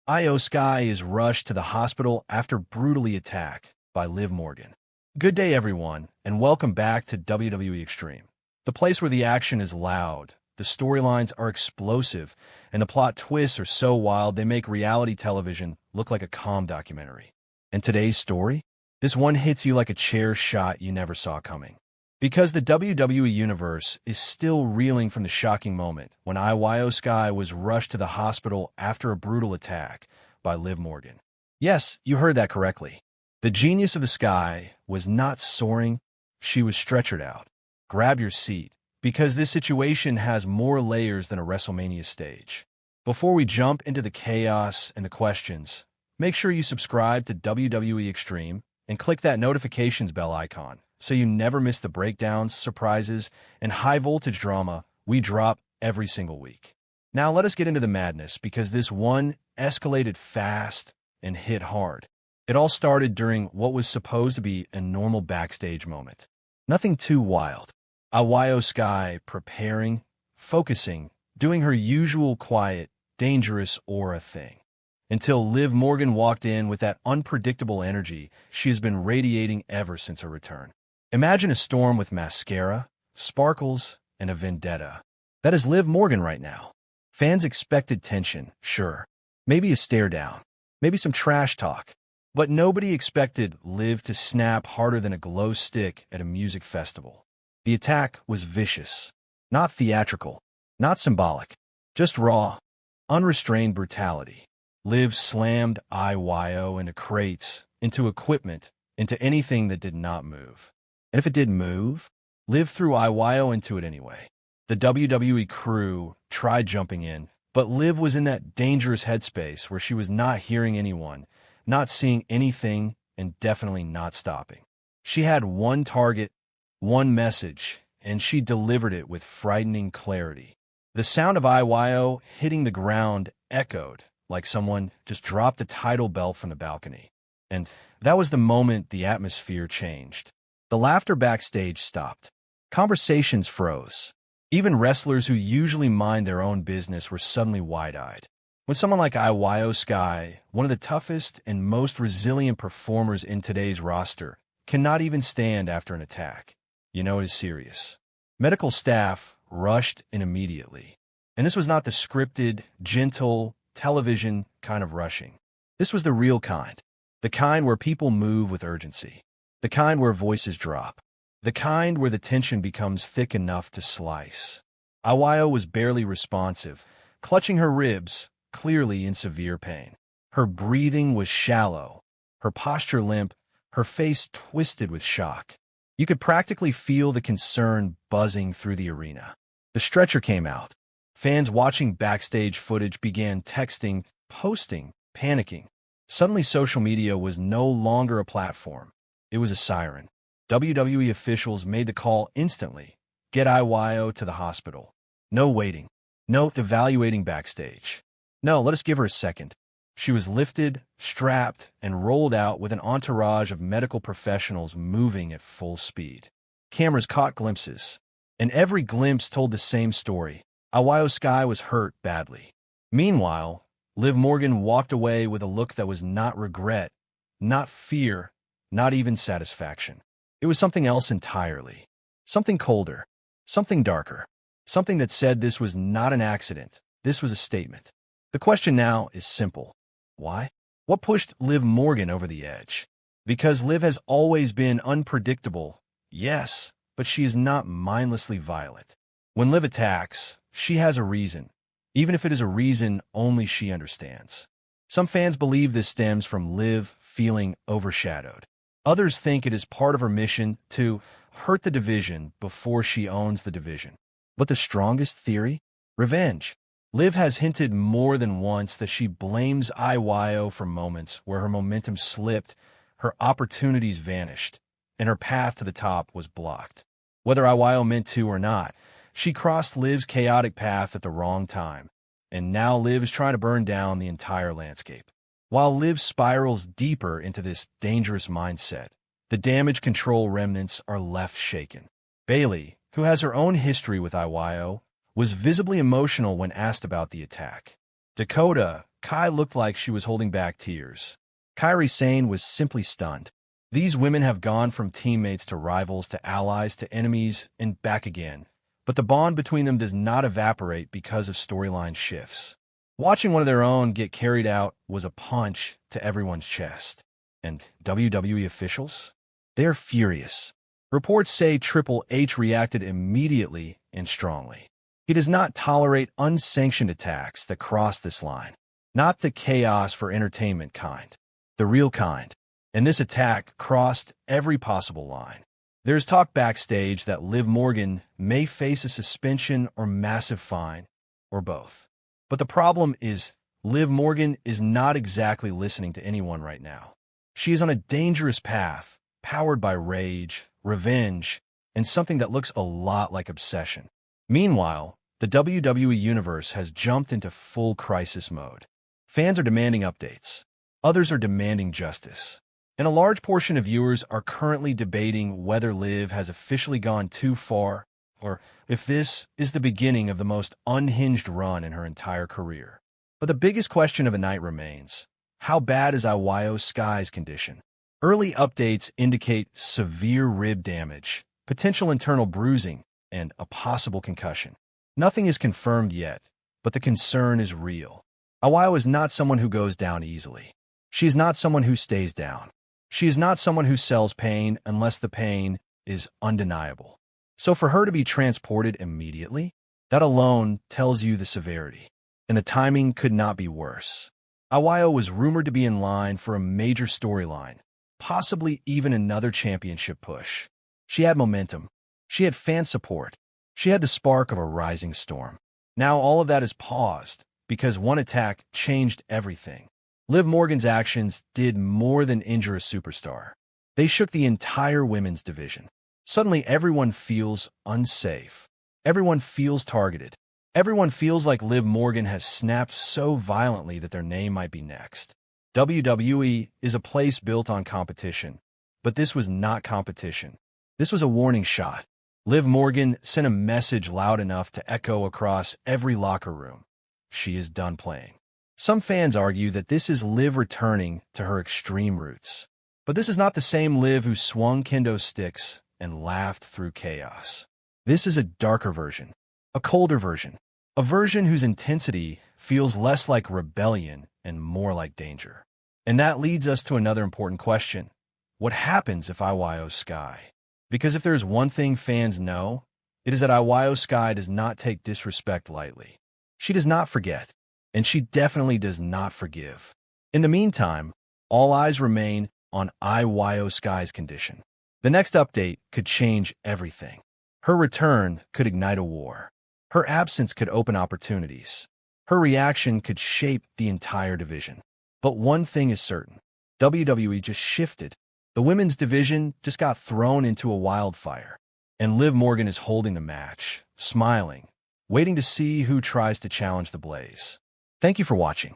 IYO SKY is rushed to the hospital after brutally attacked by Liv Morgan. Good day, everyone, and welcome back to WWE Extreme, the place where the action is loud, the storylines are explosive, and the plot twists are so wild they make reality television look like a calm documentary. And today's story? This one hits you like a chair shot you never saw coming. Because the WWE Universe is still reeling from the shocking moment when IYO SKY was rushed to the hospital after a brutal attack by Liv Morgan. Yes, you heard that correctly. The genius of the Sky was not soaring, she was stretchered out. Grab your seat, because this situation has more layers than a WrestleMania stage. Before we jump into the chaos and the questions, make sure you subscribe to WWE Extreme and click that notifications bell icon so you never miss the breakdowns, surprises, and high-voltage drama we drop every single week. Now let us get into the madness, because this one escalated fast and hit hard. It all started during what was supposed to be a normal backstage moment. Nothing too wild. IYO SKY preparing, focusing, doing her usual quiet, dangerous aura thing. Until Liv Morgan walked in with that unpredictable energy she has been radiating ever since her return. Imagine a storm with mascara, sparkles, and a vendetta. That is Liv Morgan right now. Fans expected tension, sure. Maybe a stare down. Maybe some trash talk. But nobody expected Liv to snap harder than a glow stick at a music festival. The attack was vicious. Not theatrical. Not symbolic. Just raw, unrestrained brutality. Liv slammed IYO into crates, into equipment, into anything that did not move. And if it did move, Liv threw IYO into it anyway. The WWE crew tried jumping in, but Liv was in that dangerous headspace where she was not hearing anyone, not seeing anything, and definitely not stopping. She had one target, one message, and she delivered it with frightening clarity. The sound of IYO hitting the ground echoed like someone just dropped a title bell from the balcony. And that was the moment the atmosphere changed. The laughter backstage stopped. Conversations froze. Even wrestlers who usually mind their own business were suddenly wide-eyed. When someone like IYO SKY, one of the toughest and most resilient performers in today's roster, cannot even stand after an attack, you know it is serious. Medical staff rushed in immediately. And this was not the scripted, gentle, television kind of rushing. This was the real kind. The kind where people move with urgency. The kind where voices drop. The kind where the tension becomes thick enough to slice. IYO was barely responsive, clutching her ribs, clearly in severe pain. Her breathing was shallow, her posture limp, her face twisted with shock. You could practically feel the concern buzzing through the arena. The stretcher came out. Fans watching backstage footage began texting, posting, panicking. Suddenly, social media was no longer a platform. It was a siren. WWE officials made the call instantly. Get IYO to the hospital. No waiting. No evaluating backstage. No, let us give her a second. She was lifted, strapped, and rolled out with an entourage of medical professionals moving at full speed. Cameras caught glimpses, and every glimpse told the same story. IYO SKY was hurt badly. Meanwhile, Liv Morgan walked away with a look that was not regret, not fear, not even satisfaction. It was something else entirely. Something colder, something darker, something that said this was not an accident, this was a statement. The question now is simple. Why? What pushed Liv Morgan over the edge? Because Liv has always been unpredictable, yes, but she is not mindlessly violent. When Liv attacks, she has a reason, even if it is a reason only she understands. Some fans believe this stems from Liv feeling overshadowed. Others think it is part of her mission to hurt the division before she owns the division. But the strongest theory? Revenge. Liv has hinted more than once that she blames IYO for moments where her momentum slipped, her opportunities vanished, and her path to the top was blocked. Whether IYO meant to or not, she crossed Liv's chaotic path at the wrong time, and now Liv is trying to burn down the entire landscape. While Liv spirals deeper into this dangerous mindset, the damage control remnants are left shaken. Bayley, who has her own history with IYO, was visibly emotional when asked about the attack. Dakota, Kai looked like she was holding back tears. Kairi Sane was simply stunned. These women have gone from teammates to rivals to allies to enemies and back again, but the bond between them does not evaporate because of storyline shifts. Watching one of their own get carried out was a punch to everyone's chest. And WWE officials? They are furious. Reports say Triple H reacted immediately and strongly. He does not tolerate unsanctioned attacks that cross this line. Not the chaos for entertainment kind. The real kind. And this attack crossed every possible line. There's talk backstage that Liv Morgan may face a suspension or massive fine, or both. But the problem is, Liv Morgan is not exactly listening to anyone right now. She is on a dangerous path, powered by rage, revenge, and something that looks a lot like obsession. Meanwhile, the WWE Universe has jumped into full crisis mode. Fans are demanding updates. Others are demanding justice. And a large portion of viewers are currently debating whether Liv has officially gone too far, or if this is the beginning of the most unhinged run in her entire career. But the biggest question of the night remains, how bad is IYO SKY's condition? Early updates indicate severe rib damage, potential internal bruising, and a possible concussion. Nothing is confirmed yet, but the concern is real. IYO is not someone who goes down easily. She is not someone who stays down. She is not someone who sells pain unless the pain is undeniable. So for her to be transported immediately, that alone tells you the severity. And the timing could not be worse. IYO was rumored to be in line for a major storyline, possibly even another championship push. She had momentum. She had fan support. She had the spark of a rising storm. Now all of that is paused because one attack changed everything. Liv Morgan's actions did more than injure a superstar. They shook the entire women's division. Suddenly everyone feels unsafe. Everyone feels targeted. Everyone feels like Liv Morgan has snapped so violently that their name might be next. WWE is a place built on competition, but this was not competition. This was a warning shot. Liv Morgan sent a message loud enough to echo across every locker room. She is done playing. Some fans argue that this is Liv returning to her extreme roots. But this is not the same Liv who swung kendo sticks and laughed through chaos. This is a darker version, a colder version, a version whose intensity feels less like rebellion and more like danger. And that leads us to another important question. What happens if IYO SKY? Because if there's one thing fans know, it is that IYO SKY does not take disrespect lightly. She does not forget. And she definitely does not forgive. In the meantime, all eyes remain on IYO SKY's condition. The next update could change everything. Her return could ignite a war. Her absence could open opportunities. Her reaction could shape the entire division. But one thing is certain. WWE just shifted. The women's division just got thrown into a wildfire. And Liv Morgan is holding the match, smiling, waiting to see who tries to challenge the blaze. Thank you for watching.